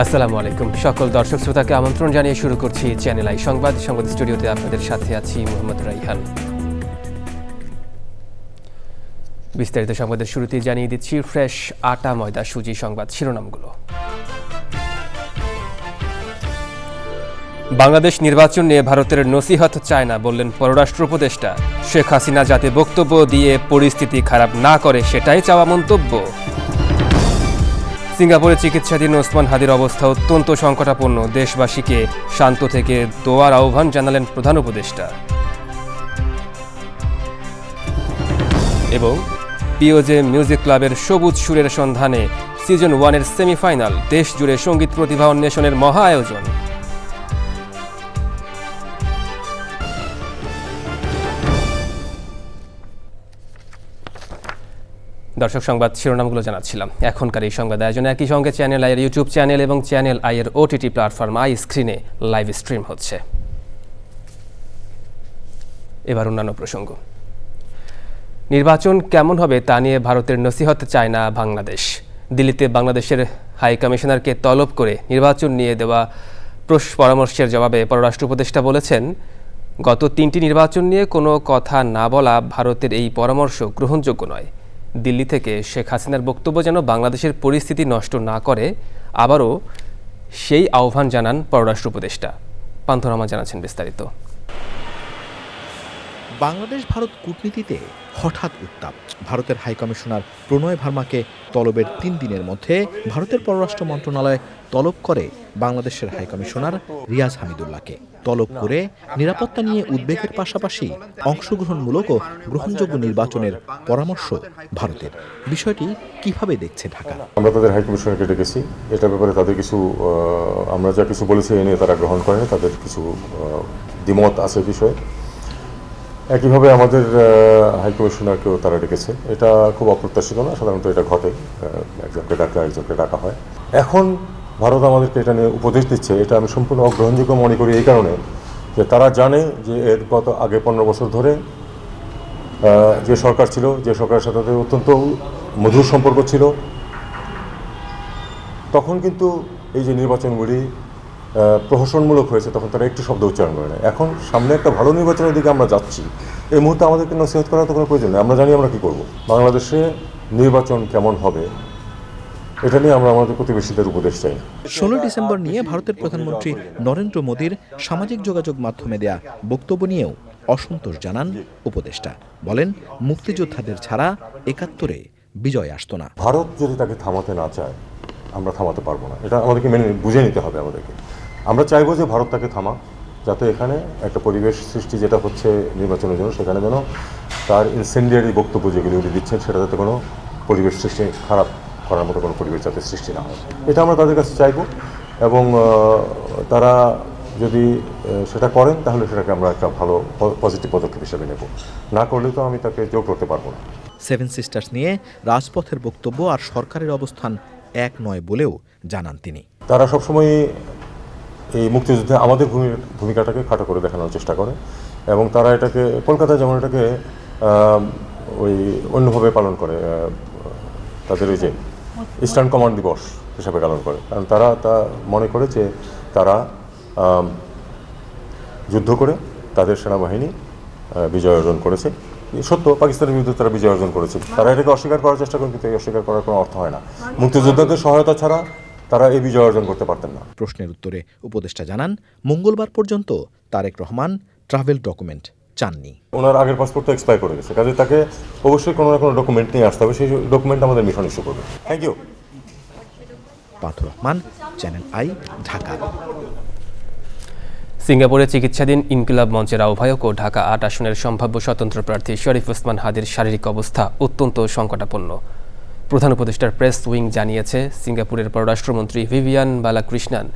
আসসালামু আলাইকুম। সকল দর্শক শ্রোতাকে আমন্ত্রণ জানিয়ে শুরু করছি চ্যানেল আই সংবাদ স্টুডিওতে আপনাদের সাথে আছি মোহাম্মদ রাইহান। বিস্তারিত সংবাদের শুরুতেই জানিয়ে দিচ্ছি ফ্রেশ আটা ময়দা সুজি সংবাদ শিরোনামগুলো। বাংলাদেশ নির্বাচন নিয়ে ভারতের নসিহত চায় না বললেন পররাষ্ট্র উপদেষ্টা। শেখ হাসিনা যাতে বক্তব্য দিয়ে পরিস্থিতি খারাপ না করে সেটাই চাওয়া মন্তব্য। সিঙ্গাপুরে চিকিৎসাধীন ওসমান হাদির অবস্থা অত্যন্ত সংকটাপন্ন। দেশবাসীকে শান্ত থেকে দোয়ার আহ্বান জানালেন প্রধান উপদেষ্টা। এবং পিওজে মিউজিক ক্লাবের সবুজ সুরের সন্ধানে সিজন 1-এর সেমিফাইনাল। দেশ জুড়ে সঙ্গীত প্রতিভা অন্বেষণের মহা আয়োজন। দর্শক সংবাদ শিরোনামগুলো জানাচ্ছিলাম। এখনকার এই সংবাদ আয়োজনে একই সঙ্গে চ্যানেল আইয়ের ইউটিউব চ্যানেল এবং চ্যানেল আইয়ের ওটিটি প্ল্যাটফর্ম আই স্ক্রিনে লাইভ স্ট্রিম হচ্ছে। এবার অন্যান্য প্রসঙ্গ। নির্বাচন কেমন হবে তা নিয়ে ভারতের নসিহত চায় না বাংলাদেশ। দিল্লিতে বাংলাদেশের হাই কমিশনারকে তলব করে নির্বাচন নিয়ে দেওয়া পরামর্শের জবাবে পররাষ্ট্র উপদেষ্টা বলেছেন, গত 3টি নির্বাচন নিয়ে কোনো কথা না বলা ভারতের এই পরামর্শ গ্রহণযোগ্য নয়। দিল্লি থেকে শেখ হাসিনার বক্তব্য যেন বাংলাদেশের পরিস্থিতি নষ্ট না করে, আবারও সেই আহ্বান জানান পররাষ্ট্র উপদেষ্টা। পান্থ রহমান জানাচ্ছেন বিস্তারিত। বাংলাদেশ ভারত কূটনীতিতে হঠাৎ উত্তাপ। ভারতের হাইকমিশনার প্রণয় ভার্মাকে তলবের 3 দিনের মধ্যে ভারতের পররাষ্ট্র মন্ত্রণালয় তলব করে বাংলাদেশের হাইকমিশনার রিয়াজ হামিদুল্লাহকে। তলব করে নিরাপত্তা নিয়ে উদ্বেগের পাশাপাশি অংশগ্রহণমূলক ও গ্রহণযোগ্য নির্বাচনের পরামর্শ ভারতের। বিষয়টি কিভাবে দেখছে ঢাকা? আমরা তাদের হাইকমিশনারকে ডেকেছি। এটার ব্যাপারে তাদের কিছু আমরা যা কিছু বলেছি এ নিয়ে তারা গ্রহণ করেনি। তাদের কিছু দ্বিমত আছে বিষয়ে। একইভাবে আমাদের হাইকমিশনারকেও তারা ডেকেছে। এটা খুব অপ্রত্যাশিত না, সাধারণত এটা ঘটে, একজনকে ডাকা হয়। এখন ভারত আমাদেরকে এটা নিয়ে উপদেশ দিচ্ছে, এটা আমি সম্পূর্ণ অগ্রহণযোগ্য মনে করি এই কারণে যে তারা জানে যে এর গত আগে 15 বছর ধরে যে সরকার ছিল, যে সরকারের সাথে অত্যন্ত মধুর সম্পর্ক ছিল, তখন কিন্তু এই যে নির্বাচনগুলি প্রহসনমূলক হয়েছে তখন তারা একটু শব্দ উচ্চারণ করে না। এখন সামনে একটা ভালো নির্বাচনের দিকে আমরা যাচ্ছি, এই মুহূর্তে আমাদেরকে নসিহত করার তো কোনো প্রয়োজন নেই। আমরা জানি আমরা কী করব। বাংলাদেশে নির্বাচন কেমন হবে এটা নিয়ে আমরা আমাদের প্রতিবেশীদের উপদেশ চাই। 16 ডিসেম্বর নিয়ে ভারতের প্রধানমন্ত্রী নরেন্দ্র মোদীর সামাজিক যোগাযোগ মাধ্যমে দেয়া বক্তব্য নিয়েও অসন্তোষ জানান উপদেষ্টা। বলেন, মুক্তিযোদ্ধাদের ছাড়া 71-এ বিজয় আসতো না। ভারত যদি তাকে থামাতে না চায় আমরা থামাতে পারবো না, এটা আমাদেরকে বুঝে নিতে হবে। আমাদেরকে আমরা চাইবো যে ভারত তাকে থামা, যাতে এখানে একটা পরিবেশ সৃষ্টি যেটা হচ্ছে নির্বাচনের জন্য, সেখানে যেন তার ইনসেন্ডিয়ারি বক্তব্য যেগুলি উনি দিচ্ছেন সেটা যাতে কোনো পরিবেশ সৃষ্টি, খারাপ করার মতো কোনো পরিবেশ যাতে সৃষ্টি না হয়, এটা আমরা তাদের কাছে চাইবো। এবং তারা যদি সেটা করেন তাহলে সেটাকে আমরা একটা ভালো পজিটিভ পদক্ষেপ হিসেবে নেব। না করলে তো আমি তাকে জোর করতে পারবো না। 7 সিস্টার্স নিয়ে রাজপথের বক্তব্য আর সরকারের অবস্থান এক নয় বলেও জানান তিনি। তারা সবসময় এই মুক্তিযুদ্ধে আমাদের ভূমিকাটাকে খাটো করে দেখানোর চেষ্টা করে এবং তারা এটাকে কলকাতায় যেমন এটাকে ওই অন্যভাবে পালন করে, তাদের ওই যে ইস্টার্ন কমান্ড দিবস হিসাবে পালন করে। কারণ তারা তা মনে করে যে তারা যুদ্ধ করে তাদের সেনাবাহিনী বিজয় অর্জন করেছে। সত্য, পাকিস্তানের বিরুদ্ধে তারা বিজয় অর্জন করেছে। তারা এটাকে অস্বীকার করার চেষ্টা করেন, কিন্তু এই অস্বীকার করার কোনো অর্থ হয় না। মুক্তিযোদ্ধাদের সহায়তা ছাড়া তারা এই বিজয় অর্জন করতে পারতেন না। প্রশ্নের উত্তরে উপদেষ্টা জানান, মঙ্গলবার পর্যন্ত তারেক রহমান ট্রাভেল ডকুমেন্ট চাননি। ওনার আগের পাসপোর্ট তো এক্সপায়ার করে গেছে, কাজে তাকে অবশ্যই কোনো না কোনো ডকুমেন্ট নিয়ে আসতে হবে। সেই ডকুমেন্ট আমাদের মিশন ইস্যু করবে। Thank you. Pantho Rahman, Channel I, Dhaka. সিঙ্গাপুরে চিকিৎসাধীন ইনকিলাব মঞ্চের আহ্বায়ক ও ঢাকা 8 আসনের সম্ভাব্য স্বতন্ত্র প্রার্থী শরীফ ওসমান হাদির শারীরিক অবস্থা অত্যন্ত সংকটাপন্ন। প্রধান উপদেষ্টার প্রেস উইং জানিয়েছে, সিঙ্গাপুরের পররাষ্ট্রমন্ত্রী ভিভিয়ান বালাকৃষ্ণন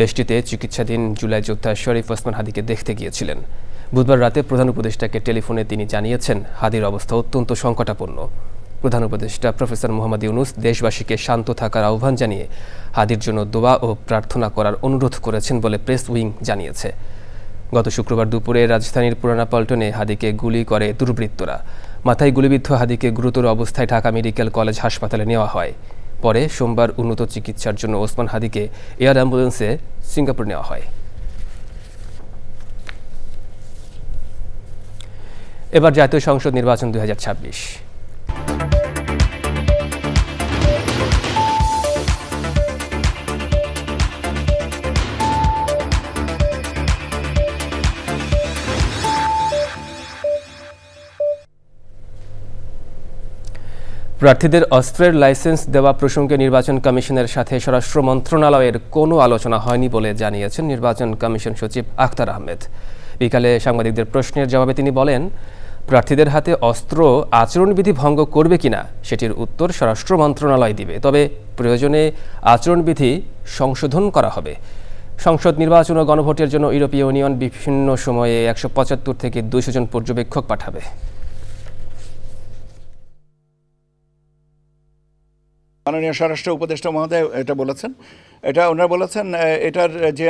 দেশটিতে চিকিৎসাধীন জুলাই যোদ্ধা শরীফ ওসমান হাদিকে দেখতে গিয়েছিলেন। বুধবার রাতে প্রধান উপদেষ্টাকে টেলিফোনে তিনি জানিয়েছেন, হাদির অবস্থা অত্যন্ত সংকটাপন্ন। প্রধান উপদেষ্টা প্রফেসর মোহাম্মদ ইউনুস দেশবাসীকে শান্ত থাকার আহ্বান জানিয়ে হাদির জন্য দোয়া ও প্রার্থনা করার অনুরোধ করেছেন বলে প্রেস উইং জানিয়েছে। গত শুক্রবার দুপুরে রাজধানীর পুরানা পল্টনে হাদিকে গুলি করে দুর্বৃত্তরা। মাথায় গুলিবিদ্ধ হাদিকে গুরুতর অবস্থায় ঢাকা মেডিকেল কলেজ হাসপাতালে নেওয়া হয়। পরে সোমবার উন্নত চিকিৎসার জন্য ওসমান হাদিকে এয়ার অ্যাম্বুলেন্সে সিঙ্গাপুর নেওয়া হয়। এবার জাতীয় সংসদ নির্বাচন 2026। প্রার্থীদের অস্ত্রের লাইসেন্স দেওয়া প্রসঙ্গে নির্বাচন কমিশনের সাথে স্বরাষ্ট্র মন্ত্রণালয়ের কোনো আলোচনা হয়নি বলে জানিয়েছেন নির্বাচন কমিশন সচিব আখতার আহমেদ। বিকালে সাংবাদিকদের প্রশ্নের জবাবে তিনি বলেন, প্রার্থীদের হাতে অস্ত্র আচরণবিধি ভঙ্গ করবে কিনা সেটির উত্তর স্বরাষ্ট্র মন্ত্রণালয় দিবে, তবে প্রয়োজনে আচরণবিধি সংশোধন করা হবে। সংসদ নির্বাচন ও গণভোটের জন্য ইউরোপীয় ইউনিয়ন বিভিন্ন সময়ে 175 থেকে 200 জন পর্যবেক্ষক পাঠাবে। মাননীয় স্বরাষ্ট্র উপদেষ্টা মহোদয় এটা বলেছেন, ওনারা বলেছেন এটার যে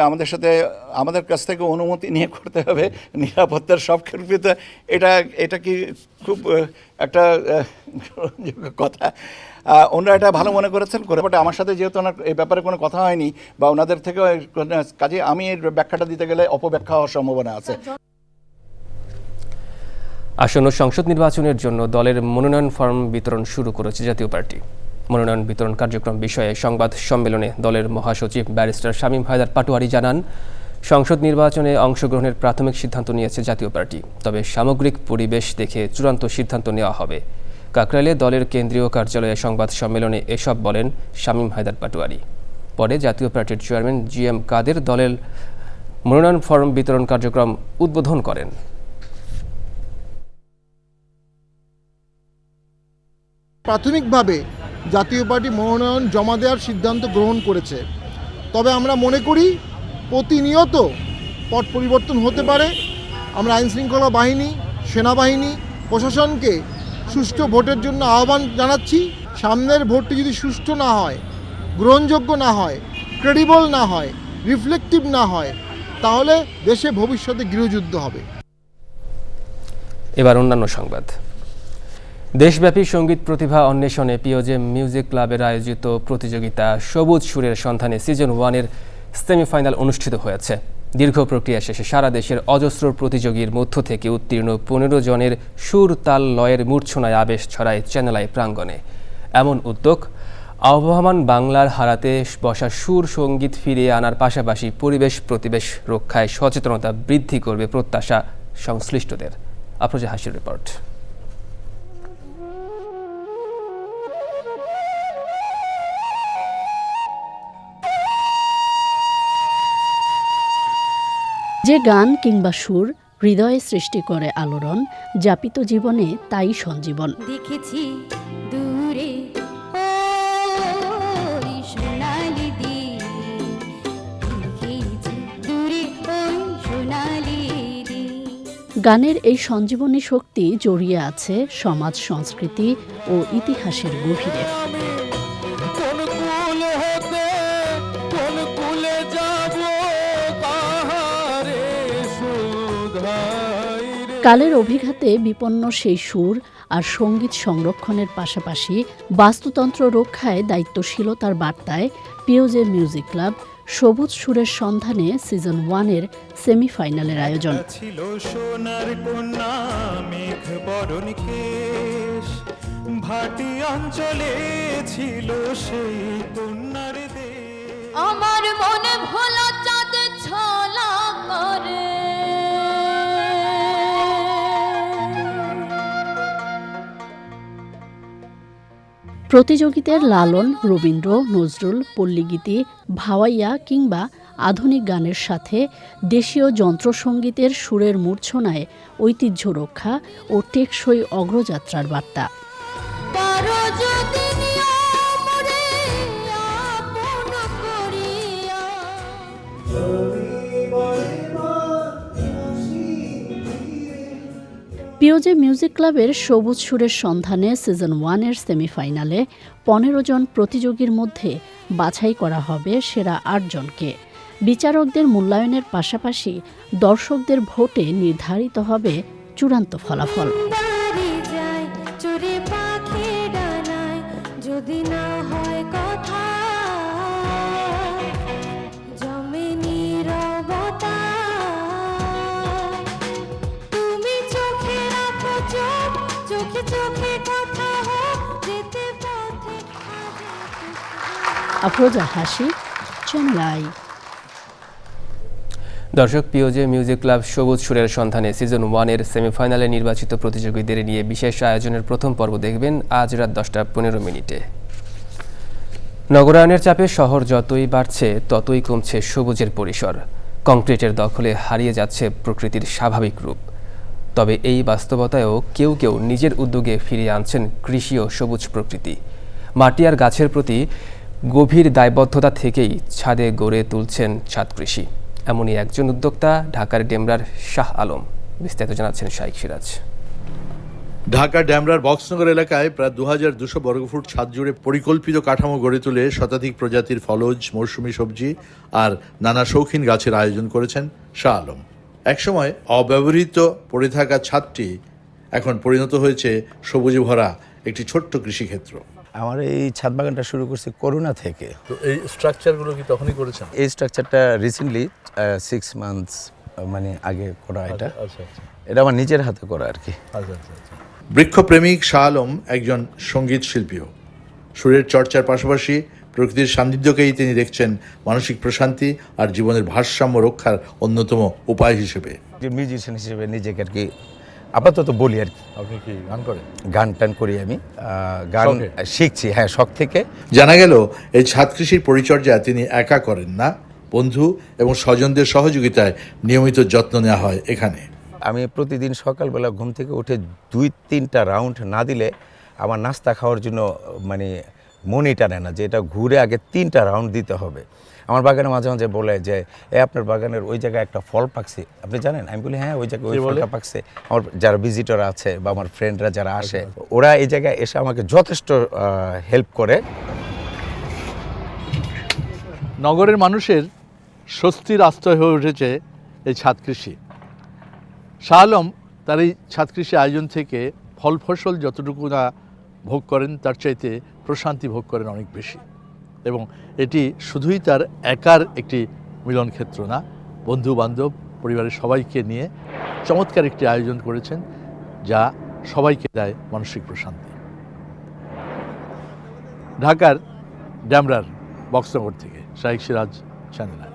আমাদের কাছ থেকে অনুমতি নিয়ে করতে হবে নিরাপত্তার সব ক্ষেত্রে। এটা কি খুব একটা কথা? ওনারা এটা ভালো মনে করেছেন বাট আমার সাথে যেহেতু ওনার এই ব্যাপারে কোনো কথা হয়নি বা ওনাদের থেকে কাজে আমি এর ব্যাখ্যাটা দিতে গেলে অপব্যাখ্যা হওয়ার সম্ভাবনা আছে। আসন্ন সংসদ নির্বাচনের জন্য দলের মনোনয়ন ফর্ম বিতরণ শুরু করেছে জাতীয় পার্টি। মনোনয়ন বিতরণ কার্যক্রম বিষয়ে সংবাদ সম্মেলনে দলের মহাসচিব ব্যারিস্টার শামীম হায়দার পাটোয়ারি জানান, সংসদ নির্বাচনে অংশগ্রহণের প্রাথমিক সিদ্ধান্ত নিয়েছে জাতীয় পার্টি, তবে সামগ্রিক পরিবেশ দেখে চূড়ান্ত সিদ্ধান্ত নেওয়া হবে। কাকরাইলে দলের কেন্দ্রীয় কার্যালয়ে সংবাদ সম্মেলনে এসব বলেন শামীম হায়দার পাটোয়ারি। পরে জাতীয় পার্টির চেয়ারম্যান GM কাদের দলের মনোনয়ন ফর্ম বিতরণ কার্যক্রম উদ্বোধন করেন। প্রাথমিকভাবে জাতীয় পার্টি মনোনয়ন জমা দেওয়ার সিদ্ধান্ত গ্রহণ করেছে, তবে আমরা মনে করি প্রতিনিয়ত পট পরিবর্তন হতে পারে। আমরা আইনশৃঙ্খলা বাহিনী, সেনাবাহিনী, প্রশাসনকে সুষ্ঠু ভোটের জন্য আহ্বান জানাচ্ছি। সামনের ভোটটি যদি সুষ্ঠু না হয়, গ্রহণযোগ্য না হয়, ক্রেডিবল না হয়, রিফ্লেক্টিভ না হয়, তাহলে দেশে ভবিষ্যতে গৃহযুদ্ধ হবে। এবার অন্যান্য সংবাদ। দেশব্যাপী সঙ্গীত প্রতিভা অন্বেষণে পিওজে মিউজিক ক্লাবের আয়োজিত প্রতিযোগিতা সবুজ সুরের সন্ধানে সিজন 1-এর সেমিফাইনাল অনুষ্ঠিত হয়েছে। দীর্ঘ প্রক্রিয়া শেষে সারা দেশের অজস্র প্রতিযোগীর মধ্য থেকে উত্তীর্ণ 15 জনের সুর তাল লয়ের মূর্ছনায় আবেশ ছড়ায় চ্যানেল প্রাঙ্গণে। এমন উদ্যোগ আবহমান বাংলার হারাতে বসা সুর সঙ্গীত ফিরিয়ে আনার পাশাপাশি পরিবেশ প্রতিবেশ রক্ষায় সচেতনতা বৃদ্ধি করবে প্রত্যাশা সংশ্লিষ্টদের। আফরোজা হাসির রিপোর্ট। যে গান কিংবা সুর হৃদয়ে সৃষ্টি করে আলোড়ন, যাপিত জীবনে তাই সঞ্জীবন। দেখেছি দূরে ওই সোনালি দ্বীপ, দেখেছি দূরে ওই সোনালি দ্বীপ। গানের এই সঞ্জীবনী শক্তি জড়িয়ে আছে সমাজ, সংস্কৃতি ও ইতিহাসের গভীরে। কালের অভিঘাতে বিপন্ন সেই সুর আর সঙ্গীত সংরক্ষণের পাশাপাশি বাস্তুতন্ত্র রক্ষায় দায়িত্বশীলতার বার্তায় পিওজে মিউজিক ক্লাব সবুজ সুরের সন্ধানে সিজন 1-এর সেমিফাইনালের আয়োজন। ছিল সোনার কন্যা মেঘ বরণ কেশ, ভাটি অঞ্চলে ছিল সেই কন্যার দেশ। আমার মনে ভোলা চাঁদ ছলা করে, প্রতিযোগীদের লালন, রবীন্দ্র, নজরুল, পল্লীগীতি, ভাওয়াইয়া কিংবা আধুনিক গানের সাথে দেশীয় যন্ত্রসঙ্গীতের সুরের মূর্ছনায় ঐতিহ্য রক্ষা ও টেকসই অগ্রযাত্রার বার্তা। পিওজে মিউজিক ক্লাবের সবুজ সুরের সন্ধানে সিজন 1-এর সেমিফাইনালে 15 জন প্রতিযোগীর মধ্যে বাছাই করা হবে সেরা 8 জনকে। বিচারকদের মূল্যায়নের পাশাপাশি দর্শকদের ভোটে নির্ধারিত হবে চূড়ান্ত ফলাফল। যদি না হয় চোখে কথা হোক যেতে পথে আফরোজা হাসি, চ্যানেল আই। দর্শক, পিওজে মিউজিক ক্লাব সবুজ সুরের সন্ধানে সিজন 1-এর সেমিফাইনালে নির্বাচিত প্রতিযোগীদের নিয়ে বিশেষ আয়োজনের প্রথম পর্ব দেখবেন আজ রাত 10:15। নগরায়নের চাপে শহর যতই বাড়ছে ততই কমছে সবুজের পরিসর। কংক্রিটের দখলে হারিয়ে যাচ্ছে প্রকৃতির স্বাভাবিক রূপ। তবে এই বাস্তবতায়ও কেউ কেউ নিজের উদ্যোগে ফিরিয়ে আনছেন কৃষি ও সবুজ প্রকৃতি। মাটি আর গাছের প্রতি গভীর দায়বদ্ধতা থেকেই ছাদে গড়ে তুলছেন ছাদ কৃষি। এমনই একজন উদ্যোক্তা ঢাকার ডেমরার শাহ আলম। বিস্তারিত জানাচ্ছেন শাইখ সিরাজ। ঢাকা ডেমরার বক্সনগর এলাকায় প্রায় 2200 বর্গফুট ছাদ জুড়ে পরিকল্পিত কাঠামো গড়ে তুলে শতাধিক প্রজাতির ফলজ, মৌসুমী সবজি আর নানা শৌখিন গাছের আয়োজন করেছেন শাহ আলম। একসময় অব্যবহৃত পড়ে থাকা ছাদটি এখন পরিণত হয়েছে সবুজে ভরা একটি ছোট্ট কৃষিক্ষেত্র। আমার এই ছাদ বাগানটা শুরু করছি করোনা থেকে। তো এই স্ট্রাকচারগুলো কি তখনই করেছেন? এই স্ট্রাকচারটা রিসেন্টলি 6 মান্থস মানে আগে করা। এটা এটা আমার নিজের হাতে করা আর কি। বৃক্ষপ্রেমিক শাহ আলম একজন সঙ্গীত শিল্পীও। সুরের চর্চার পাশাপাশি প্রকৃতির সান্নিধ্যকেই তিনি দেখছেন মানসিক প্রশান্তি আর জীবনের ভারসাম্য রক্ষার অন্যতম উপায় হিসেবে। মিউজিশিয়ান হিসেবে নিজেকে আর কি আপাতত বলি আর কি। আপনি কি গান করেন? গান টান করি আমি, গান শিখছি, হ্যাঁ, শখ থেকে। জানা গেল এই ছাদ কৃষির পরিচর্যা তিনি একা করেন না, বন্ধু এবং স্বজনদের সহযোগিতায় নিয়মিত যত্ন নেওয়া হয় এখানে। আমি প্রতিদিন সকালবেলা ঘুম থেকে উঠে 2-3টা রাউন্ড না দিলে আমার নাস্তা খাওয়ার জন্য মানে মনই টানে না, যে এটা ঘুরে আগে 3টা রাউন্ড দিতে হবে। আমার বাগানে মাঝে মাঝে বলে যে আপনার বাগানের ওই জায়গায় একটা ফল পাকছে, আপনি জানেন? আমি বলি হ্যাঁ, ওই জায়গায় ওই ফলটা পাকছে। আমার যারা ভিজিটর আছে বা আমার ফ্রেন্ডরা যারা আসে, ওরা এই জায়গায় এসে আমাকে যথেষ্ট হেল্প করে। নগরের মানুষের স্বস্তির আশ্রয় হয়ে উঠেছে এই ছাদ কৃষি। শাহ আলম তার এই ছাদ কৃষি আয়োজন থেকে ফল ফসল যতটুকু না ভোগ করেন তার চাইতে প্রশান্তি ভোগ করেন অনেক বেশি। এবং এটি শুধুই তার একার একটি মিলন ক্ষেত্র না, বন্ধু বান্ধব পরিবারের সবাইকে নিয়ে চমৎকার একটি আয়োজন করেছেন যা সবাইকে দেয় মানসিক প্রশান্তি। ঢাকার ডেমরার বক্সনগর থেকে শাইখ সিরাজ, চ্যানেল আই।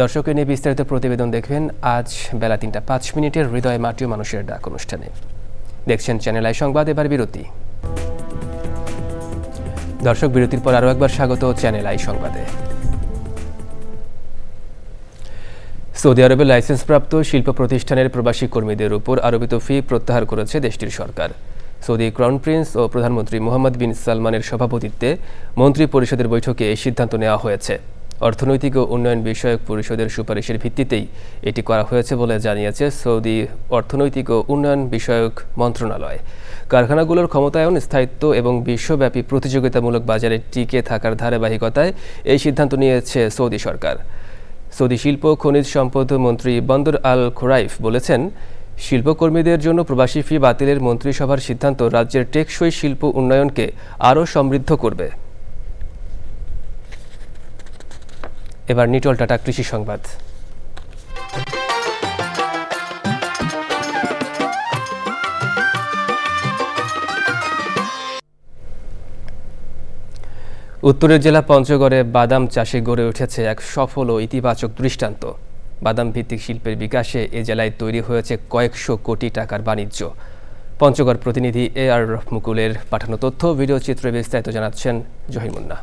দর্শক, নিয়ে বিস্তারিত প্রতিবেদন দেখবেন আজ বেলা 3:05 হৃদয় মাটি ও মানুষের ডাক অনুষ্ঠানে। দেখছেন চ্যানেল আই সংবাদ। এবার বিরতি। দর্শক, বিরতির পর আরও একবার স্বাগত চ্যানেল আই সংবাদে। সৌদি আরবে লাইসেন্সপ্রাপ্ত শিল্প প্রতিষ্ঠানের প্রবাসী কর্মীদের উপর আরোপিত ফি প্রত্যাহার করেছে দেশটির সরকার। সৌদি ক্রাউন প্রিন্স ও প্রধানমন্ত্রী মোহাম্মদ বিন সালমানের সভাপতিত্বে মন্ত্রী পরিষদের বৈঠকে এই সিদ্ধান্ত নেওয়া হয়েছে। অর্থনৈতিক ও উন্নয়ন বিষয়ক পরিষদের সুপারিশের ভিত্তিতেই এটি করা হয়েছে বলে জানিয়েছে সৌদি অর্থনৈতিক ও উন্নয়ন বিষয়ক মন্ত্রণালয়। কারখানাগুলোর ক্ষমতায়ন, স্থায়িত্ব এবং বিশ্বব্যাপী প্রতিযোগিতামূলক বাজারে টিকে থাকার ধারাবাহিকতায় এই সিদ্ধান্ত নিয়েছে সৌদি সরকার। সৌদি শিল্প খনিজ সম্পদ মন্ত্রী বন্দর আল খোরাইফ বলেছেন, শিল্পকর্মীদের জন্য প্রবাসী ফি বাতিলের মন্ত্রিসভার সিদ্ধান্ত রাজ্যের টেকসই শিল্প উন্নয়নকে আরও সমৃদ্ধ করবে। এবার নিটল টাটা কৃষি সংবাদ। উত্তরের জেলা পঞ্চগড়ে বাদাম চাষে গড়ে উঠেছে এক সফল ও ইতিবাচক দৃষ্টান্ত। বাদাম ভিত্তিক শিল্পের বিকাশে এ জেলায় তৈরি হয়েছে কয়েকশো কোটি টাকার বাণিজ্য। পঞ্চগড় প্রতিনিধি AR মুকুলের পাঠানো তথ্য, ভিডিও চিত্রে বিস্তারিত জানাচ্ছেন জহিরুন্নাহ।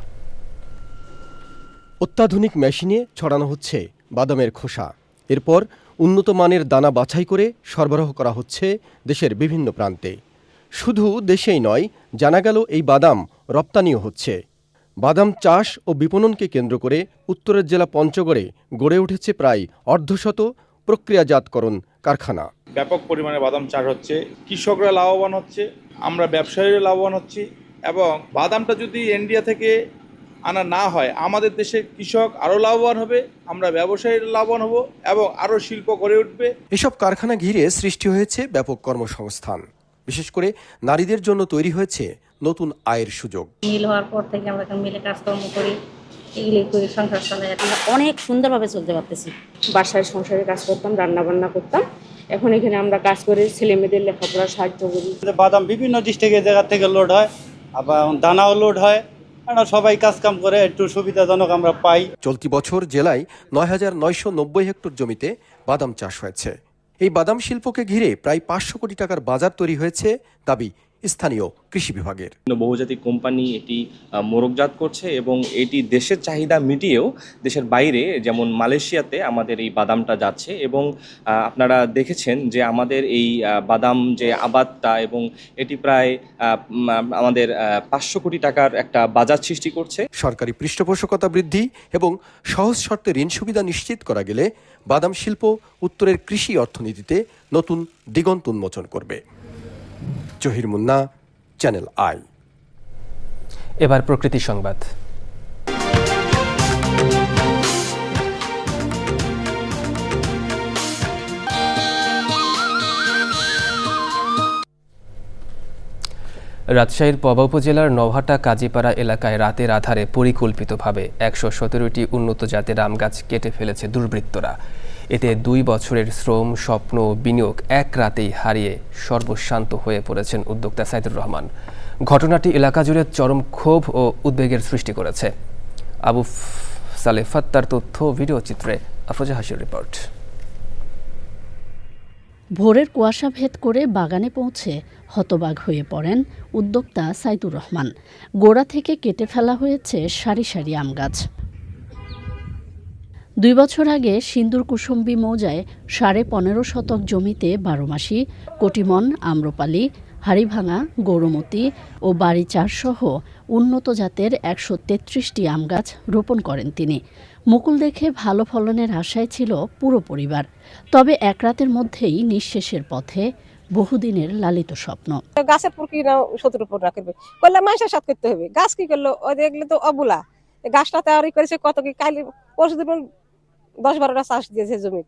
অত্যাধুনিক মেশিনে ছড়ানো হচ্ছে বাদামের খোসা। এরপর উন্নত মানের দানা বাছাই করে সরবরাহ করা হচ্ছে দেশের বিভিন্ন প্রান্তে। শুধু দেশেই নয়, জানা গেল এই বাদাম রপ্তানিও হচ্ছে। বাদাম চাষ ও বিপণনকে কেন্দ্র করে উত্তরের জেলা পঞ্চগড়ে গড়ে উঠেছে প্রায় 150 প্রক্রিয়াজাতকরণ কারখানা। ব্যাপক পরিমাণে বাদাম চাষ হচ্ছে, কৃষকরা লাভবান হচ্ছে, আমরা ব্যবসায়ীরা লাভবান হচ্ছি। এবং বাদামটা যদি ইন্ডিয়া থেকে আনা না হয়, আমাদের দেশের কৃষক আরও লাভবান হবে, আমরা ব্যবসায়ীরা লাভবান হব এবং আরও শিল্প গড়ে উঠবে। এসব কারখানা ঘিরে সৃষ্টি হয়েছে ব্যাপক কর্মসংস্থান। বিশেষ করে নারীদের জন্য তৈরি হয়েছে নতুন আয়ের সুযোগ। মিল হওয়ার পর থেকে আমরা মিলে কাজকর্ম করি, এগুলি করে সংসার চালাই। আমরা অনেক সুন্দরভাবে চলতে পারতেছি। বাসায় সংসারে কাজ করতাম, রান্না বান্না করতাম, এখন এখানে আমরা কাজ করে ছেলে মেয়েদের লেখাপড়া সাহায্য করি। বাদাম বিভিন্ন ডিস্ট্রিক্টের জায়গা থেকে লোড হয়, আবার দানাও লোড হয়, আমরা সবাই কাজ কাম করে একটু সুবিধাজনক আমরা পাই। চলতি বছর জেলায় ৯,৯৯০ হেক্টর জমিতে বাদাম চাষ হয়েছে। এই বাদাম শিল্পকে ঘিরে প্রায় ৫০০ কোটি টাকার বাজার তৈরি হয়েছে দাবি স্থানীয় কৃষি বিভাগের। বহুজাতিক কোম্পানি এটি মোড়কজাত করছে এবং এটি দেশের চাহিদা মিটিয়েও দেশের বাইরে যেমন মালয়েশিয়াতে আমাদের এই বাদামটা যাচ্ছে এবং আপনারা দেখেছেন যে আমাদের এই বাদাম যে আবাদটা এবং এটি প্রায় আমাদের ৫০০ কোটি টাকার একটা বাজার সৃষ্টি করছে। সরকারি পৃষ্ঠপোষকতা বৃদ্ধি এবং সহজ শর্তে ঋণ সুবিধা নিশ্চিত করা গেলে বাদাম শিল্প উত্তরের কৃষি অর্থনীতিতে নতুন দিগন্ত উন্মোচন করবে। Zahir Munna, channel I. এবার প্রকৃতি সংবাদ। রাজশাহীর পবা উপজেলার নওহাটা কাজীপাড়া এলাকায় রাতের আধারে পরিকল্পিতভাবে ১১৭টি উন্নত জাতের আম গাছ কেটে ফেলেছে দুর্বৃত্তরা। এতে ২ বছরের শ্রম, স্বপ্ন ও বিনিয়োগ এক রাতেই হারিয়ে সর্বশান্ত হয়ে পড়েছেন উদ্যোক্তা সাইদুর রহমান। ঘটনাটি এলাকা জুড়ে চরম ক্ষোভ ও উদ্বেগের সৃষ্টি করেছে। আবু সালেহ ফাত্তার তথ্য, ভিডিও চিত্রে আফরোজা হাসির রিপোর্ট। ভোরের কুয়াশা ভেদ করে বাগানে পৌঁছে হতবাক হয়ে পড়েন উদ্যোক্তা সাইদুর রহমান। গোড়া থেকে কেটে ফেলা হয়েছে সারি সারি আম গাছ। ২ বছর আগে সিন্দুর কুসুম্বি মৌজায় ১৫.৫ শতক জমিতে ১২ মাসি, কটিমন, আম্রপালি, হাড়িভাঙা, গৌরমতি ও বাড়ি চার সহ উন্নত জাতের ১৩৩টি আম গাছ রোপণ করেন তিনি। মুকুল দেখে ভালো ফলনের আশায় ছিল পুরো পরিবার। তবে এক রাতের মধ্যেই নিঃশেষের পথে বহুদিনের লালিত স্বপ্ন। গাছের প্রক্রিয়া শত্রুর উপর রাখবে করলে মানুষের সাথ করতে হবে। গাছ কি করলো, ওই দেখলে তো অবুলা গাছটা তৈরি করেছে কত কি কালি পরশুদিন ১০-১২টা চাষ দিয়েছে জমি।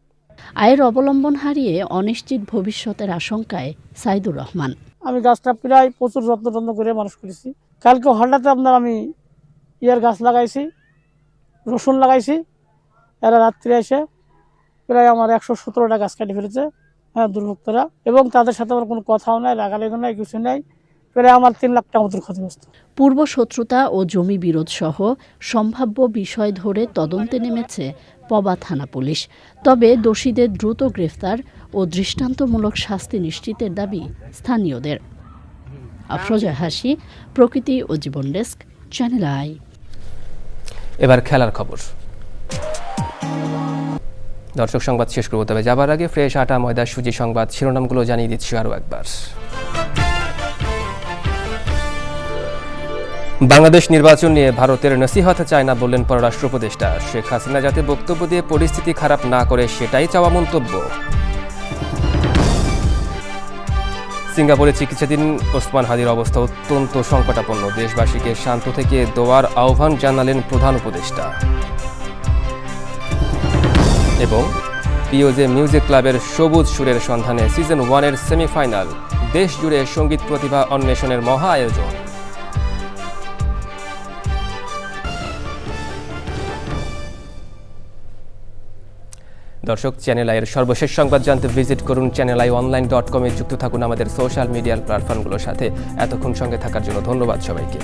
আয়ের অবলম্বন হারিয়ে অনিশ্চিত ভবিষ্যতের আশঙ্কায় সাইদুর রহমান। আমি গাছটা প্রায় প্রচুর যত্ন করে মানুষ করেছি। কালকে হঠাৎ আপনার আমি ইয়ার গাছ লাগাইছি, রসুন লাগাইছি, এরা রাত্রে এসে প্রায় আমার ১১৭টা গাছ কেটে ফেলেছে। হ্যাঁ, দুর্ভোক্তরা, এবং তাদের সাথে আমার কোনো কথাও নাই, রাগালেগো নাই, কিছু নাই। প্রায় আমার ৩ লাখ টাকা মতো ক্ষতিগ্রস্ত। পূর্ব শত্রুতা ও জমি বিরোধ সহ সম্ভাব্য বিষয় ধরে তদন্তে নেমেছে পবা থানা পুলিশ। তবে দোষীদের দ্রুত গ্রেফতার ও দৃষ্টান্তমূলক শাস্তি নিশ্চিতের দাবি স্থানীয়দের। আফরোজা হাসি, প্রকৃতি ও জীবন ডেস্ক, চ্যানেল আই। এবার খেলার খবর। দর্শক, সংবাদ শেষ করব, তবে যাবার আগে ফ্রেশ আটা, ময়দা, সুজি সংবাদ শিরোনামগুলো জানিয়ে দিচ্ছি আরও একবার। বাংলাদেশ নির্বাচন নিয়ে ভারতের নসিহত চায় না বললেন পররাষ্ট্র উপদেষ্টা। শেখ হাসিনা যাতে বক্তব্য দিয়ে পরিস্থিতি খারাপ না করে সেটাই চাওয়া মন্তব্য। সিঙ্গাপুরে চিকিৎসাধীন ওসমান হাদির অবস্থা অত্যন্ত সংকটাপন্ন। দেশবাসীকে শান্ত থেকে দোয়ার আহ্বান জানালেন প্রধান উপদেষ্টা। এবং পিওজে মিউজিক ক্লাবের সবুজ সুরের সন্ধানে সিজন 1-এর সেমিফাইনাল। দেশ জুড়ে সঙ্গীত প্রতিভা অন্বেষণের মহা আয়োজন। দর্শক, চ্যানেল আইয়ের সর্বশেষ সংবাদ জানতে ভিজিট করুন channelionline.com-এ। যুক্ত থাকুন আমাদের সোশ্যাল মিডিয়ার প্ল্যাটফর্মগুলোর সাথে। এতক্ষণ সঙ্গে থাকার জন্য ধন্যবাদ সবাইকে।